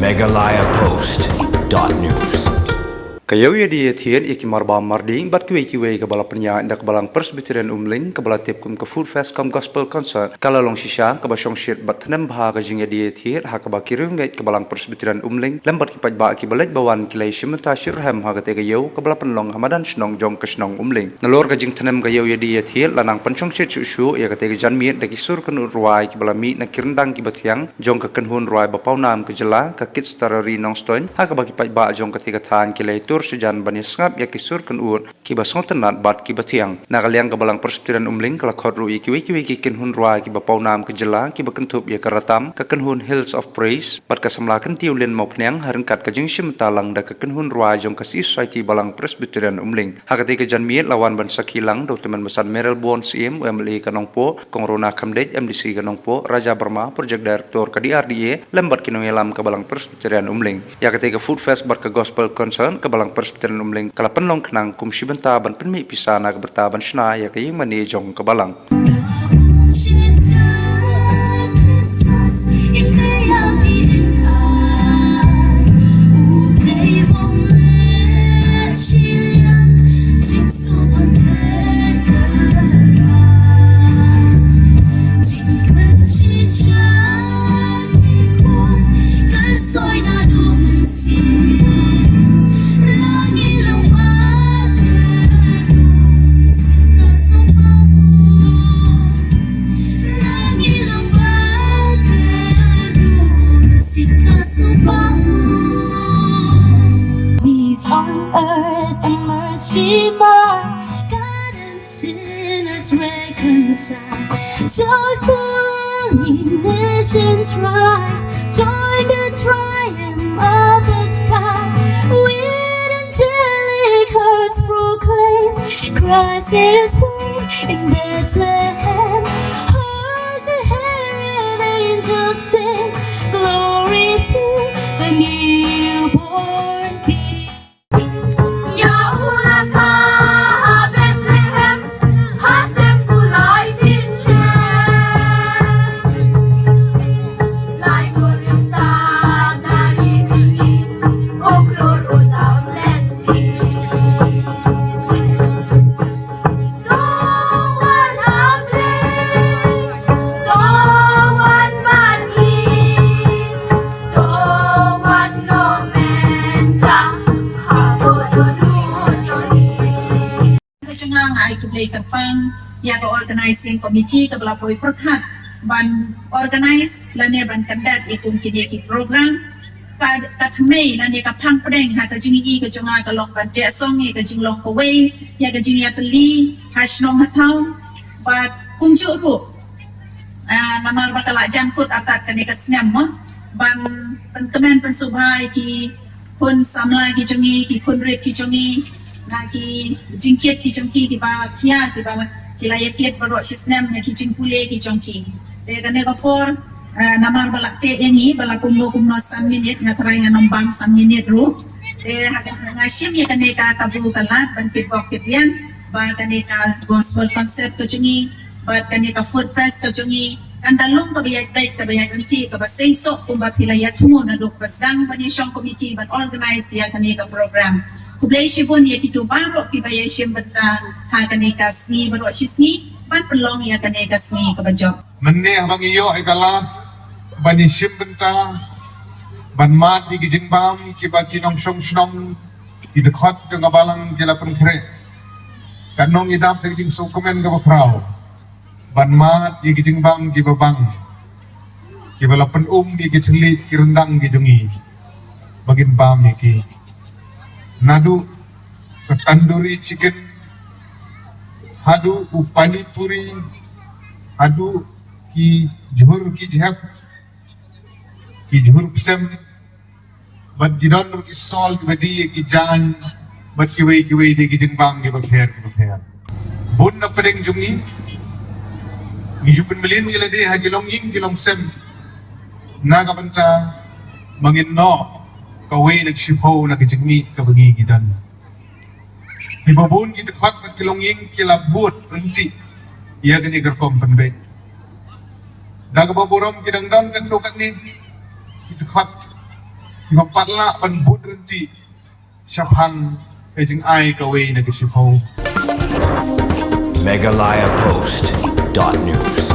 megalayapost.news. Kayaw ya di Etienne ikimar marding bat kiwe ke bala penya ndak balang Presbyterian Umling ke bala tipkum ke Food Fest kam Gospel Concert kala long shisha ke basong shit bat nem baha ke jing ya di Etienne ha ke bakirung gait ke balang Presbyterian Umling lembat ki ba ki balaj bawan kilai shimta shirham ha ke kayaw ke bala penlong hamadan snong jong ke snong Umling nalor ke jing tanem kayaw ya di Etienne lanang penchong shit shu ya ke jan miet dak isur ke ruai ki bala mi na kirndang ki batyang jong ke kenhun ruai bapau nam ke jela ke kits tarari nong stoin ha ke baki ba jong ke tan kilai sejan bani sngap ya kisur kan ur ki basong tenat bat ki batiang nagaliang ke balang Presbyterian Umling kala khotru iki kin hun rua ki bapau nam ke jela ki bakentup ya karatam ke kenhun Hills of Praise bat ka samlakan tiulen mau pniang harengkat ke jing shim talang da ke kenhun rua jong ke society balang Presbyterian Umling hakati ke jan miet lawan ban sakilang do teman besan Merel Bon CM UMLE kanong po kongrona kamdej MDC kanong po Raja Burma project director ke DRDA lembat kinong elam ke balang Presbyterian Umling ya ketika Food Fest bat ke Gospel Concern ke balang Presbyterian Umling kala penlong kenang kum shibenta ban penmi pisana ke bertaban shna ya ke ying mani jong ke balang Peace on earth and mercy by God and sinners reconciled. Joyfully nations rise, join the triumph of the sky. With angelic hearts proclaim, Christ is born in Bethlehem. Heard the herald angels sing, glory to the newborn King. Yaulaka Bethlehem, Hasem Kulai Pinchem, Lai Murisa dari Bingin, Oklor Ulam Lendi. Doan Able, Doan Mani, Doan Nomenda, Habodolutoni. Kecungang ay tublay kapang ya ke organizing committee ke belapoi perkat ban organize lane ban kandat itung kini ki program ka tmei lane ka pang pedeng ha ka jingi ke junga ka lok ban je song ni ka jing lok ko wei ya ka jingi atli hashnong hatau bat kunju ru namar bakala jangkut atat kane ka snam mo ban penkemen pensubhai ki pun samla ki jungi ki pun rek ki jungi lagi jingkiat ki jongki di ba pia di ba kilayakiat baru sisnem ya ki jingpule ki jongki de kane ko por namar balak te ini balak kumno 3 minit ngatrai nganombang 3 minit ru ngashim ya kane ka kabu kalat bantit kok kitian ba kane ka gospel concert ko jungi ba kane ka food fest ko jungi kandalong ka bayat baik ka bayat unci ka basaiso kumba pilayat mo na dok pasang panishong committee but organize ya kane ka program kublai shibun ya kitu baru kibaya shimbata ha kaneka sni baru shisni ban pelong ya kaneka sni kabajok menne abang iyo ay kalat bani shimbenta ban mat di gijingbam kiba kinong snong idekot ke ngabalang kila pengkre kanong idap di gijing sukumen ke bakrao ban mat di gijingbam kiba bang kiba lapen di gijengli kirendang gijungi bagin bam ki nadu tandoori chicken, hadu upani puri, hadu ki jhur ki jhap, ki jhur psem, but dinonur ki stall ki badi ki jan, but ki wei di ki jengbang ki bakher. Bun na pedeng jungi, ngijupin melin ki lade ha kilong ying kilong sem, naga banta mangin no. Kaway nagshipo na kijigmi kabagi gidan. Ibabun kita kat magkilonging kilabut unti iya gani garkom panbay. Nagababuram kidangdang kan lukat ni kita kat ที่มาปัดละบันบุตรที่ชะพังไอจึงไอกับเวนะกิชิโพ Meghalaya Post.news